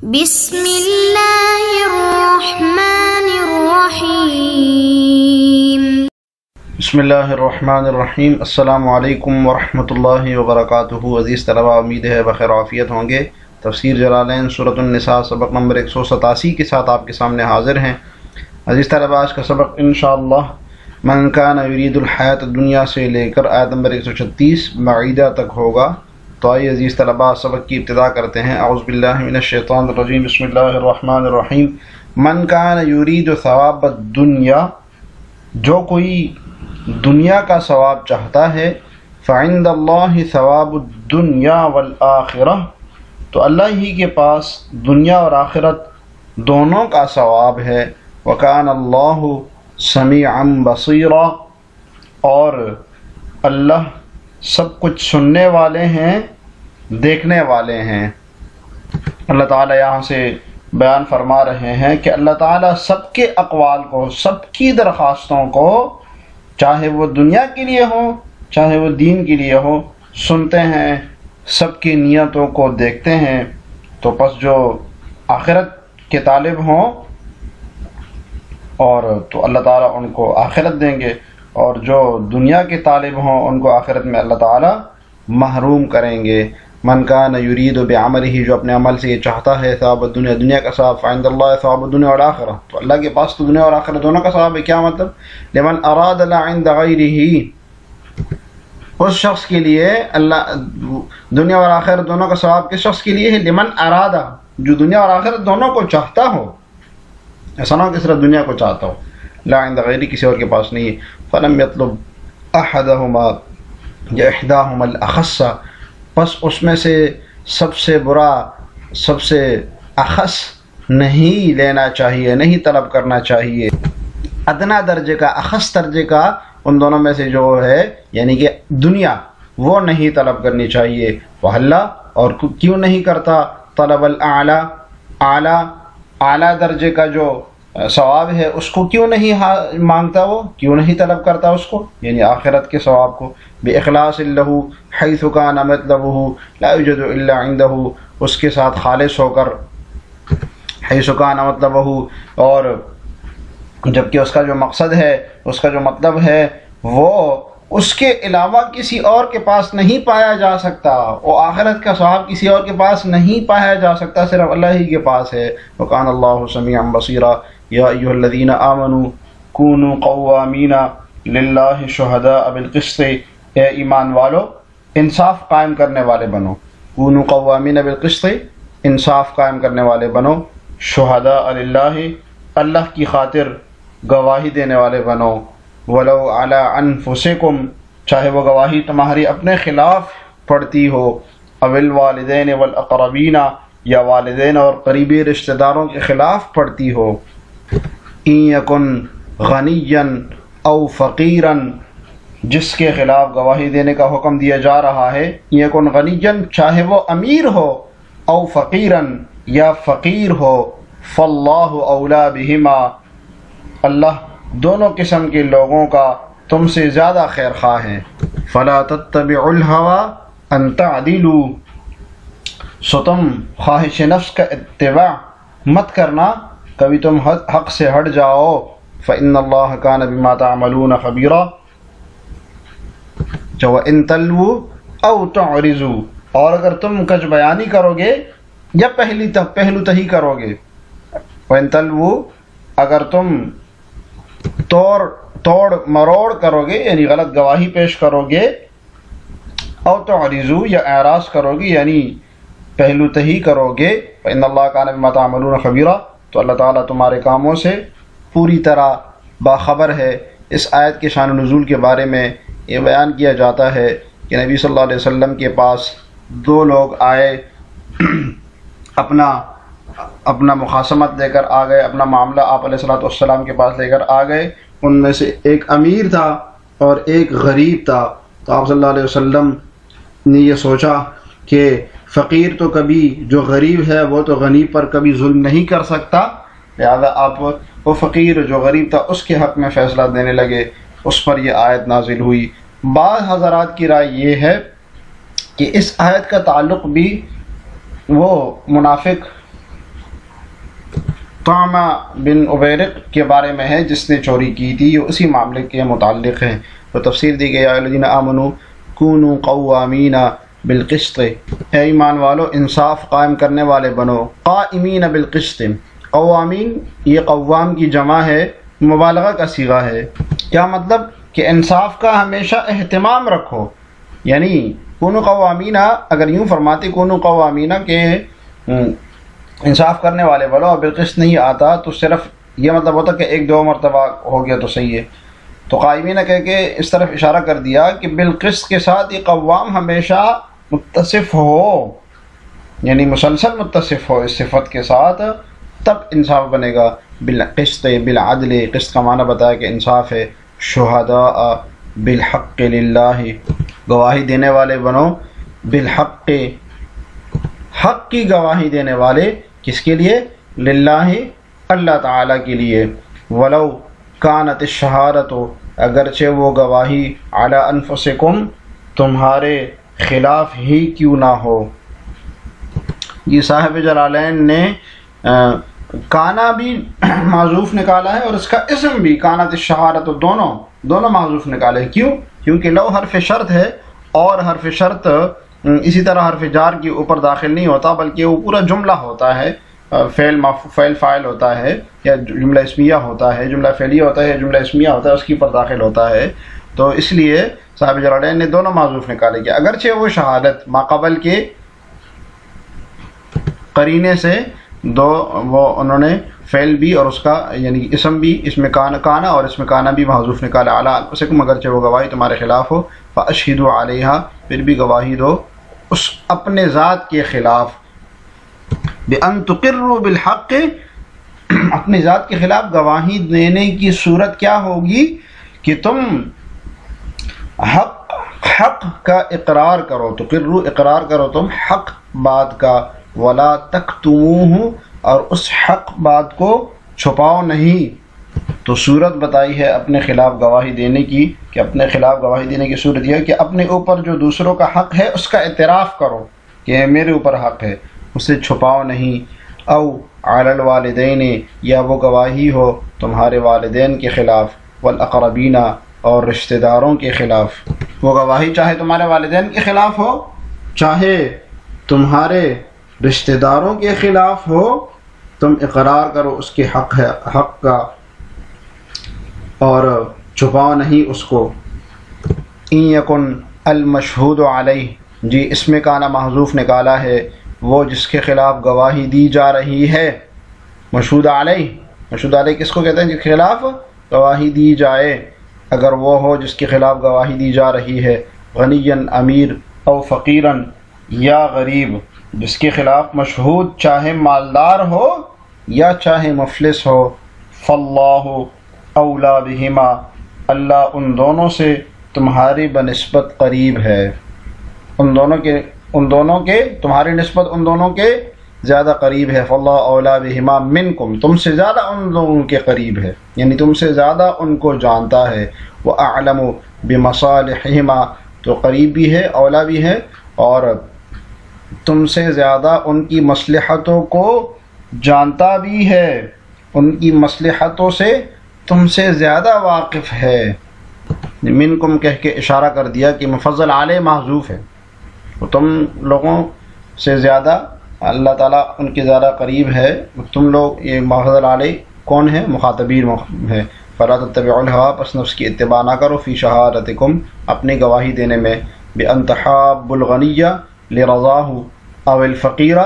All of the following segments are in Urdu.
بسم اللہ الرحمن الرحیم۔ بسم اللہ الرحمن الرحیم۔ السلام علیکم ورحمۃ اللہ وبرکاتہ۔ عزیز طلبہ، امید ہے بخیر عافیت ہوں گے۔ تفسیر جلالین سورۃ النساء سبق نمبر 187 کے ساتھ آپ کے سامنے حاضر ہیں۔ عزیز طلبہ، آج کا سبق انشاءاللہ من کان یرید الحیات الدنیا سے لے کر آیت نمبر 136 معیدہ تک ہوگا۔ تو آئیے عزیز طلبہ سبق کی ابتدا کرتے ہیں۔ اعوذ باللہ من الشیطان الرجیم، بسم اللہ الرحمن الرحیم۔ من کان یرید ثواب الدنیا، جو کوئی دنیا کا ثواب چاہتا ہے، فعند اللہ ثواب الدنیا والآخرہ، تو اللہ ہی کے پاس دنیا اور آخرت دونوں کا ثواب ہے۔ وکان اللہ سمیعا بصیرا، اور اللہ سب کچھ سننے والے ہیں، دیکھنے والے ہیں۔ اللہ تعالیٰ یہاں سے بیان فرما رہے ہیں کہ اللہ تعالیٰ سب کے اقوال کو، سب کی درخواستوں کو، چاہے وہ دنیا کے لیے ہو چاہے وہ دین کے لیے ہو، سنتے ہیں، سب کی نیتوں کو دیکھتے ہیں۔ تو پس جو آخرت کے طالب ہوں اور تو اللہ تعالیٰ ان کو آخرت دیں گے، اور جو دنیا کے طالب ہوں ان کو آخرت میں اللہ تعالیٰ محروم کریں گے۔ من کان یرید بعملہ، جو اپنے عمل سے یہ چاہتا ہے ثواب الدنیا، دنیا کا ثواب، فعند اللہ ثواب الدنیا والآخرہ، تو اللہ کے پاس تو دنیا اور آخرت دونوں کا ثواب ہے۔ کیا مطلب؟ لمن اراد لا عند غیرہ، اس شخص کے لیے اللہ دنیا اور آخرت دونوں کا ثواب کس شخص کے لیے ہے؟ لمن ارادہ، جو دنیا اور آخرت دونوں کو چاہتا ہو، ایسا نہ ہو کہ صرف دنیا کو چاہتا ہو، لا عند غیرہ کسی اور کے پاس نہیں ہے۔ فلم یطلب احدہما یا احداہما الاخص، پس اس میں سے سب سے برا، سب سے اخص نہیں لینا چاہیے، نہیں طلب کرنا چاہیے۔ ادنا درجے کا، اخص درجے کا ان دونوں میں سے جو ہے یعنی کہ دنیا، وہ نہیں طلب کرنی چاہیے۔ وحلا، اور کیوں نہیں کرتا؟ طلب الاعلی، اعلیٰ درجے کا جو ثواب ہے اس کو کیوں نہیں مانگتا، وہ کیوں نہیں طلب کرتا اس کو، یعنی آخرت کے ثواب کو۔ بِإِخْلَاصٍ لَهُ حَيْثُ كَانَ مَطْلَبُهُ لَا يُوجَدُ إِلَّا عِنْدَهُ، اس کے ساتھ خالص ہو کر، حَيْثُ كَانَ مَطْلَبُهُ، اور جبکہ اس کا جو مقصد ہے، اس کا جو مطلب ہے، وہ اس کے علاوہ کسی اور کے پاس نہیں پایا جا سکتا، وہ آخرت کا ثواب کسی اور کے پاس نہیں پایا جا سکتا، صرف اللہ ہی کے پاس ہے۔ وَكَانَ اللَّهُ سَمِيعًا بَصِيرًا یا ایھا الذین آمنوا کونوا قوامین للہ شہداء بالقسط، اے ایمان والو انصاف قائم کرنے والے بنو، کونوا قوامین بالقسط، انصاف قائم کرنے والے بنو، شہداء للہ، اللہ کی خاطر گواہی دینے والے بنو، ولو علی انفسکم، چاہے وہ گواہی تمہاری اپنے خلاف پڑتی ہو، او الوالدین والاقربین، یا والدین اور قریبی رشتہ داروں کے خلاف پڑتی ہو۔ ان یکن غنیا او فقیرا، جس کے خلاف گواہی دینے کا حکم دیا جا رہا ہے، ان یکن غنیا، چاہے وہ امیر ہو، او فقیرا، یا فقیر ہو، فاللہ اولا بہما، اللہ دونوں قسم کے لوگوں کا تم سے زیادہ خیر خواہ ہے۔ فلا تتبعوا الہوی ان تعدلوا، سو تم خواہش نفس کا اتباع مت کرنا، کبھی تم حق سے ہٹ جاؤ۔ فإن اللہ کان بما تعملون خبیرا، وإن تلووا او تعرضوا، اور اگر تم کج بیانی کرو گے یا پہلو تہی کرو گے، وإن تلووا، اگر تم توڑ مروڑ کرو گے یعنی غلط گواہی پیش کرو گے، او تعرضوا، یا اعراض کرو گے یعنی پہلو تہی کرو گے، فإن اللہ کان بما تعملون خبیرا، تو اللہ تعالیٰ تمہارے کاموں سے پوری طرح باخبر ہے۔ اس آیت کے شان نزول کے بارے میں یہ بیان کیا جاتا ہے کہ نبی صلی اللہ علیہ وسلم کے پاس دو لوگ آئے، اپنا مخاصمت لے کر آ گئے، اپنا معاملہ آپ علیہ السلام کے پاس لے کر آ گئے۔ ان میں سے ایک امیر تھا اور ایک غریب تھا۔ تو آپ صلی اللہ علیہ وسلم نے یہ سوچا کہ فقیر تو کبھی، جو غریب ہے وہ تو غنی پر کبھی ظلم نہیں کر سکتا، لہذا آپ وہ فقیر جو غریب تھا اس کے حق میں فیصلہ دینے لگے۔ اس پر یہ آیت نازل ہوئی۔ بعض حضرات کی رائے یہ ہے کہ اس آیت کا تعلق بھی وہ منافق طعمہ بن عبیرق کے بارے میں ہے جس نے چوری کی تھی، یہ اسی معاملے کے متعلق ہے۔ تو تفسیر دی گئی الذین آمنوا کونوا قوامین بالقسط، اے ایمان والو انصاف قائم کرنے والے بنو، قائمین بالقسط، قوامین یہ قوام کی جمع ہے، مبالغہ کا صیغہ ہے۔ کیا مطلب کہ انصاف کا ہمیشہ اہتمام رکھو، یعنی کونوا قوامین، اگر یوں فرماتے کونوا قوامین کہ انصاف کرنے والے بنو اور بالقسط نہیں آتا تو صرف یہ مطلب ہوتا کہ ایک دو مرتبہ ہو گیا تو صحیح ہے، تو قائمین کہہ کے اس طرف اشارہ کر دیا کہ بالقسط کے ساتھ یہ قوام ہمیشہ متصف ہو، یعنی مسلسل متصف ہو اس صفت کے ساتھ، تب انصاف بنے گا۔ بالقسط بالعدل، قسط کا معنی بتایا کہ انصاف ہے۔ شہداء بالحق للہ، گواہی دینے والے بنو، بالحق حق کی گواہی دینے والے، کس کے لیے؟ للہ اللہ تعالیٰ کے لیے۔ ولو کانت الشہادۃ، اگرچہ وہ گواہی علی انفسکم تمہارے خلاف ہی کیوں نہ ہو۔ یہ صاحب جلالین نے کانا بھی معذوف نکالا ہے اور اس کا اسم بھی کانت الشہادۃ، دونوں معذوف نکالے۔ کیوں؟ کیونکہ لو حرف شرط ہے اور حرف شرط اسی طرح حرف جار کے اوپر داخل نہیں ہوتا بلکہ وہ پورا جملہ ہوتا ہے، فعل فاعل ہوتا ہے یا جملہ اسمیہ ہوتا ہے، جملہ فعلیہ ہوتا ہے یا جملہ اسمیہ ہوتا ہے، اس کے اوپر داخل ہوتا ہے، تو اس لیے صاحب جلالین نے دونوں معذوف نکالے کہ اگرچہ وہ شہادت ماقبل کے قرینے سے وہ انہوں نے فعل بھی اور اس کا یعنی اسم بھی، اس میں کانا اور اس میں کانا بھی معذوف نکالا، علی انفسکم اگرچہ وہ گواہی تمہارے خلاف ہو، فاشہدوا علیہا پھر بھی گواہی دو اس اپنے ذات کے خلاف، بأن تقروا بالحق اپنی ذات کے خلاف گواہی دینے کی صورت کیا ہوگی کہ تم حق کا اقرار کرو، تقروا اقرار کرو تم حق بات کا، ولا تکتموہ اور اس حق بات کو چھپاؤ نہیں۔ تو صورت بتائی ہے اپنے خلاف گواہی دینے کی، کہ اپنے خلاف گواہی دینے کی صورت یہ ہے کہ اپنے اوپر جو دوسروں کا حق ہے اس کا اعتراف کرو کہ میرے اوپر حق ہے، اسے چھپاؤ نہیں۔ او علی الوالدین، یا وہ گواہی ہو تمہارے والدین کے خلاف، والاقربین اور رشتہ داروں کے خلاف، وہ گواہی چاہے تمہارے والدین کے خلاف ہو چاہے تمہارے رشتہ داروں کے خلاف ہو، تم اقرار کرو اس کے حق کا اور چھپاؤ نہیں اس کو۔ ان یکن المشہود علیہ، جی اس میں کانا محذوف نکالا ہے، وہ جس کے خلاف گواہی دی جا رہی ہے، مشہود علیہ کس کو کہتے ہیں؟ جس کے خلاف گواہی دی جائے، اگر وہ ہو جس کے خلاف گواہی دی جا رہی ہے، غنیًا امیر او فقیراً یا غریب، جس کے خلاف مشہود چاہے مالدار ہو یا چاہے مفلس ہو، فاللہ اولا بہما، اللہ ان دونوں سے تمہاری بنسبت قریب ہے، ان دونوں کے تمہاری نسبت ان دونوں کے زیادہ قریب ہے۔ فاللہ اولا بہما منکم، تم سے زیادہ ان لوگوں کے قریب ہے، یعنی تم سے زیادہ ان کو جانتا ہے۔ وَأَعْلَمُ بِمَصَالِحِهِمَا، تو قریب بھی ہے، اولا بھی ہے، اور تم سے زیادہ ان کی مصلحتوں کو جانتا بھی ہے، ان کی مصلحتوں سے تم سے زیادہ واقف ہے۔ منکم کہہ کے اشارہ کر دیا کہ مفضل علیہ محذوف ہے، تو تم لوگوں سے زیادہ اللہ تعالیٰ ان کے زیادہ قریب ہے، تم لوگ یہ مفضل علیہ کون ہے؟ مخاطبین ہے۔ فلا تتبعوا الہوا، پس نفس کی اتباع نہ کرو، فی شہادتکم اپنی گواہی دینے میں، بأن تحابوا الغنی لرضاہ او الفقیر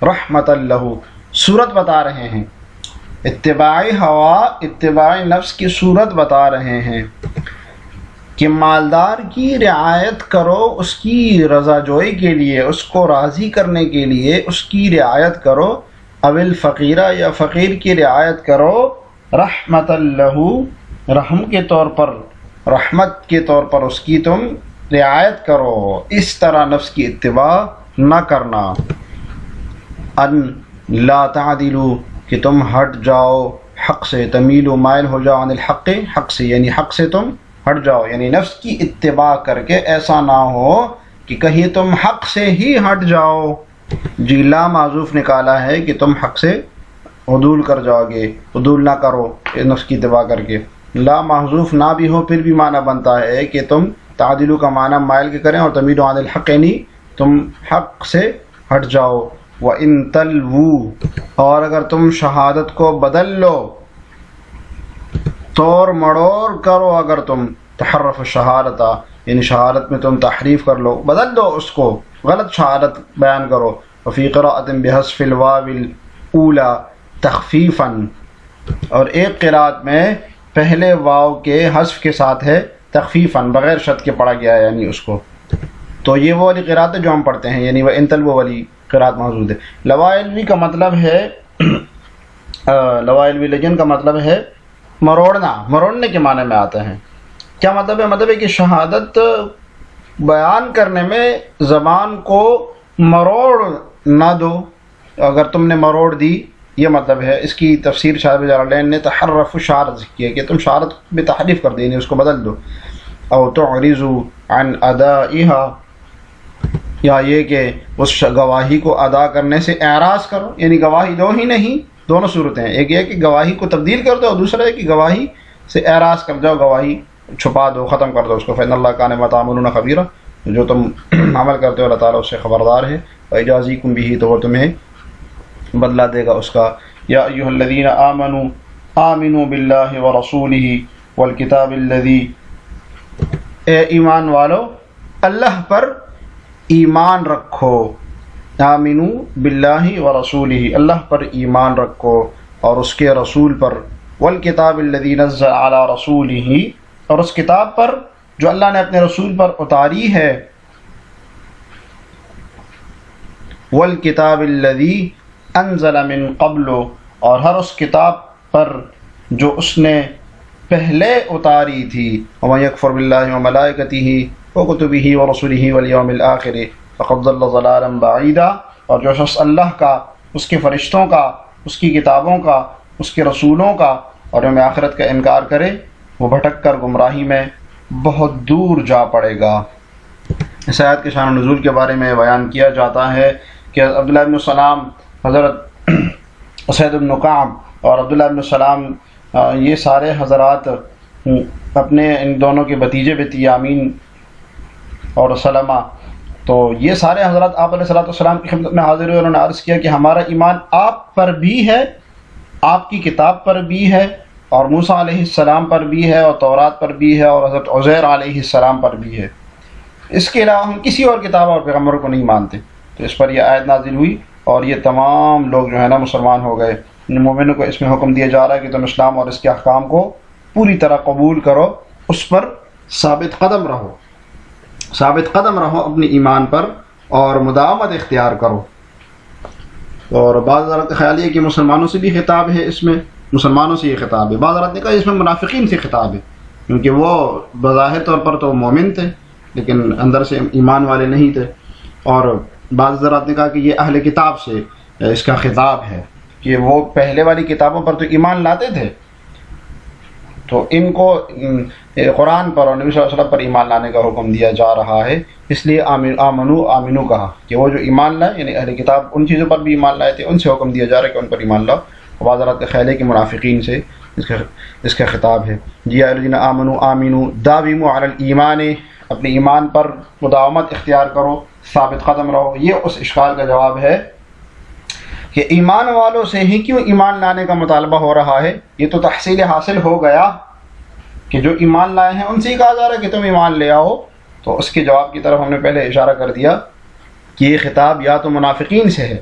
رحمۃ لہ، صورت بتا رہے ہیں، اتباع ہوا اتباع نفس کی صورت بتا رہے ہیں کہ مالدار کی رعایت کرو، اس کی رضا جوئی کے لیے، اس کو راضی کرنے کے لیے اس کی رعایت کرو، او الفقیرہ یا فقیر کی رعایت کرو، رحمۃ لہ رحم کے طور پر، رحمت کے طور پر اس کی تم رعایت کرو، اس طرح نفس کی اتباع نہ کرنا۔ ان لا تعدلوا، کہ تم ہٹ جاؤ حق سے، تمیلوا مائل ہو جاؤ، عن الحق حق سے، یعنی حق سے تم ہٹ جاؤ، یعنی نفس کی اتباع کر کے ایسا نہ ہو کہ کہیں تم حق سے ہی ہٹ جاؤ۔ جی لا معذوف نکالا ہے کہ تم حق سے عدول کر جاؤ گے، عدول نہ کرو نفس کی اتباع کر کے۔ لا محذوف نہ بھی ہو پھر بھی معنی بنتا ہے کہ تم تعدلو کا معنی مائل کے کریں، اور تمیلوا عن الحق یعنی تم حق سے ہٹ جاؤ۔ وَإِن تَلْوُوا، اور اگر تم شہادت کو بدل لو، توڑ مڑوڑ کرو، اگر تم تحرف الشہادتا یعنی شہادت میں تم تحریف کر لو، بدل دو اس کو، غلط شہادت بیان کرو۔ وفی قراءۃ بحذف الواو الاولی تخفیفا، اور ایک قراءت میں پہلے واو کے حذف کے ساتھ ہے تخفیفاً، بغیر شد کے پڑھا گیا ہے یعنی اس کو۔ تو یہ وہ والی قراءت ہے جو ہم پڑھتے ہیں، یعنی وہ انتلو والی قراءت موجود ہے۔ لوائلوی کا مطلب ہے لوائلوی لجن کا مطلب ہے مروڑنا، مروڑنے کے معنی میں آتا ہے۔ کیا مطلب ہے؟ مطلب ہے کہ شہادت بیان کرنے میں زبان کو مروڑ نہ دو، اگر تم نے مروڑ دی یہ مطلب ہے۔ اس کی تفسیر شارح جلالین نے تحرف شہادت کی ہے کہ تم شہادت میں تحریف کر دیں، اس کو بدل دو۔ او تعرضوا عن ادائها، یا یہ کہ اس گواہی کو ادا کرنے سے اعراض کرو، یعنی گواہی دو ہی نہیں، دونوں صورتیں ہیں، ایک یہ کہ گواہی کو تبدیل کر دو، اور دوسرا ہے کہ گواہی سے اعراض کر جاؤ، گواہی چھپا دو، ختم کر دو اس کو۔ فإن اللہ کان بما تعملون خبیرا، جو تم عمل کرتے ہو اللہ تعالیٰ اس سے خبردار ہے۔ ویجازیکم بہ، تو وہ تمہیں بدلہ دے گا اس کا۔ یا ایھا الذین آمنوا آمنوا باللہ ورسولہ والکتاب الذی، اے ایمان والو اللہ پر ایمان رکھو، آمنوا باللہ ورسولہ، اللہ پر ایمان رکھو اور اس کے رسول پر، والکتاب الذی نزل علی رسولہ، اور اس کتاب پر جو اللہ نے اپنے رسول پر اتاری ہے، والکتاب الذی انزل من قبل، اور ہر اس کتاب پر جو اس نے پہلے اتاری تھی۔ ومن یکفر باللہ وملائکتہ وکتبہ ورسلہ والیوم الآخر فقد ضل ضلالا بعیدا، اور جو شخص اللہ کا، اس کے فرشتوں کا، اس کی کتابوں کا، اس کے رسولوں کا اور یوم آخرت کا انکار کرے، وہ بھٹک کر گمراہی میں بہت دور جا پڑے گا۔ اس آیت کے شان و نزول کے بارے میں بیان کیا جاتا ہے کہ عبداللہ بن سلام، حضرت اسید بن کعب اور عبداللہ بن سلام، یہ سارے حضرات اپنے ان دونوں کے بھتیجے بھی تھے، یامین اور سلمہ، تو یہ سارے حضرات آپ علیہ السلام کی خدمت میں حاضر ہوئے، انہوں نے عرض کیا کہ ہمارا ایمان آپ پر بھی ہے، آپ کی کتاب پر بھی ہے، اور موسیٰ علیہ السلام پر بھی ہے، اور تورات پر بھی ہے، اور حضرت عزیر علیہ السلام پر بھی ہے۔ اس کے علاوہ ہم کسی اور کتاب اور پیغمبر کو نہیں مانتے۔ تو اس پر یہ آیت نازل ہوئی، اور یہ تمام لوگ جو ہے نا مسلمان ہو گئے۔ مومنوں کو اس میں حکم دیا جا رہا ہے کہ تم اسلام اور اس کے احکام کو پوری طرح قبول کرو، اس پر ثابت قدم رہو، ثابت قدم رہو اپنی ایمان پر، اور مداومت اختیار کرو۔ اور بعض حضرات کا خیال یہ کہ مسلمانوں سے بھی خطاب ہے، اس میں مسلمانوں سے یہ خطاب ہے۔ بعض حضرات نے کہا اس میں منافقین سے خطاب ہے، کیونکہ وہ بظاہر طور پر تو مومن تھے لیکن اندر سے ایمان والے نہیں تھے۔ اور بعض حضرات نے کہا کہ یہ اہل کتاب سے اس کا خطاب ہے، کہ وہ پہلے والی کتابوں پر تو ایمان لاتے تھے، تو ان کو قرآن پر اور نبی صلی اللہ علیہ وسلم پر ایمان لانے کا حکم دیا جا رہا ہے، اس لیے آمنو کہا کہ وہ جو ایمان لائے، یعنی اہل کتاب ان چیزوں پر بھی ایمان لائے تھے، ان سے حکم دیا جا رہا ہے کہ ان پر ایمان لاؤ۔ بعض حضرات کا خیال ہے کہ منافقین سے اس کا خطاب ہے۔ یا الذین آمنوا آمنوا داوموا علی الایمان، اپنے ایمان پر مداومت اختیار کرو، ثابت قدم رہو۔ یہ اس اشکال کا جواب ہے کہ ایمان والوں سے ہی کیوں ایمان لانے کا مطالبہ ہو رہا ہے؟ یہ تو تحصیل حاصل ہو گیا کہ جو ایمان لائے ہیں ان سے ہی کہا جا رہا ہے کہ تم ایمان لے آؤ۔ تو اس کے جواب کی طرف ہم نے پہلے اشارہ کر دیا کہ یہ خطاب یا تو منافقین سے ہے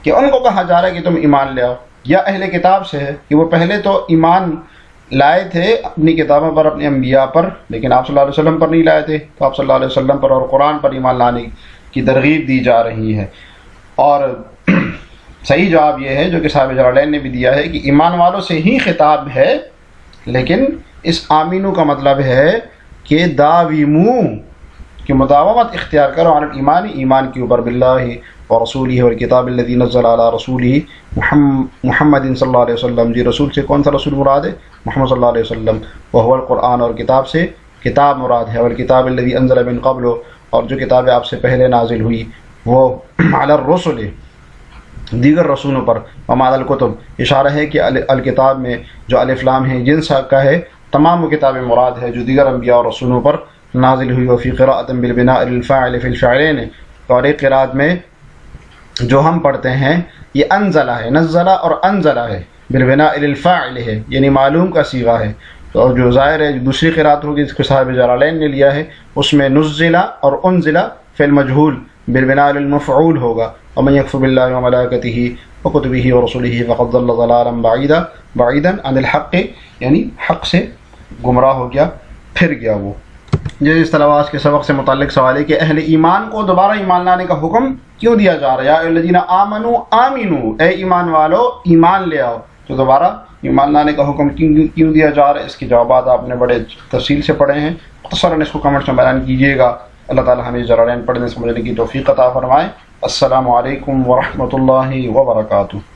کہ ان کو کہا جا رہا ہے کہ تم ایمان لے آؤ، یا اہل کتاب سے ہے کہ وہ پہلے تو ایمان لائے تھے اپنی کتابوں پر، اپنے انبیاء پر، لیکن آپ صلی اللہ علیہ وسلم پر نہیں لائے تھے، تو آپ صلی اللہ علیہ وسلم پر اور قرآن پر ایمان لانے کی ترغیب دی جا رہی ہے۔ اور صحیح جواب یہ ہے جو کہ صاحب جلالین نے بھی دیا ہے کہ ایمان والوں سے ہی خطاب ہے، لیکن اس آمینو کا مطلب ہے کہ داویمو، کہ مداومت اختیار کرو عن الایمان، ایمان کے اوپر، باللہ ورسولہ والکتاب الذی نزل علی رسولہ محمد صلی اللہ علیہ وسلم۔ جی رسول سے کون سا رسول مراد ہے؟ محمد صلی اللہ علیہ وسلم۔ وہو القرآن، اور کتاب سے کتاب مراد ہے، والکتاب الذی انزل من قبل، اور جو کتابیں آپ سے پہلے نازل ہوئی، وہ علی الرسل، دیگر رسولوں پر، وما علی الکتب اشارہ ہے کہ الکتاب میں جو الف لام ہے جنس کا ہے، تمام وہ کتابیں مراد ہے جو دیگر انبیاء اور رسولوں پر نازل ہوئی. وفی قراءۃ بالبناء للفاعل فی الفعلین، اور ایک قراءت میں جو ہم پڑھتے ہیں یہ انزلہ ہے، نزلہ اور انزلہ ہے، بالبناء للفاعل ہے یعنی معلوم کا صیغہ ہے. تو جو ظاہر ہے دوسری قراءت ہوگی جس کو صاحب جلالین نے لیا ہے، اس میں نزلہ اور انزلہ فعل مجہول بالبناء للمفعول ہوگا. ومن یکفر باللہ وملائکتہ وکتبہ ورسلہ فقد ضل ضلالا بعیدا عن الحق، یعنی حق سے گمراہ ہو گیا، پھر گیا وہ. یہ اس طرح آج کے سبق سے متعلق سوال ہے کہ اہل ایمان کو دوبارہ ایمان لانے کا حکم کیوں دیا جا رہا ہے؟ یا الذین آمنوا آمنوا، اے ایمان والو ایمان لے آؤ. تو دوبارہ ایمان لانے کا حکم کیوں دیا جا رہا ہے؟ اس کے جوابات آپ نے بڑے تفصیل سے پڑھے ہیں، مختصراً اس کو کمنٹس میں بیان کیجیے گا. اللہ تعالی ہمیں جلالین پڑھنے سمجھنے کی توفیق عطا فرمائے. السلام علیکم ورحمۃ اللہ وبرکاتہ.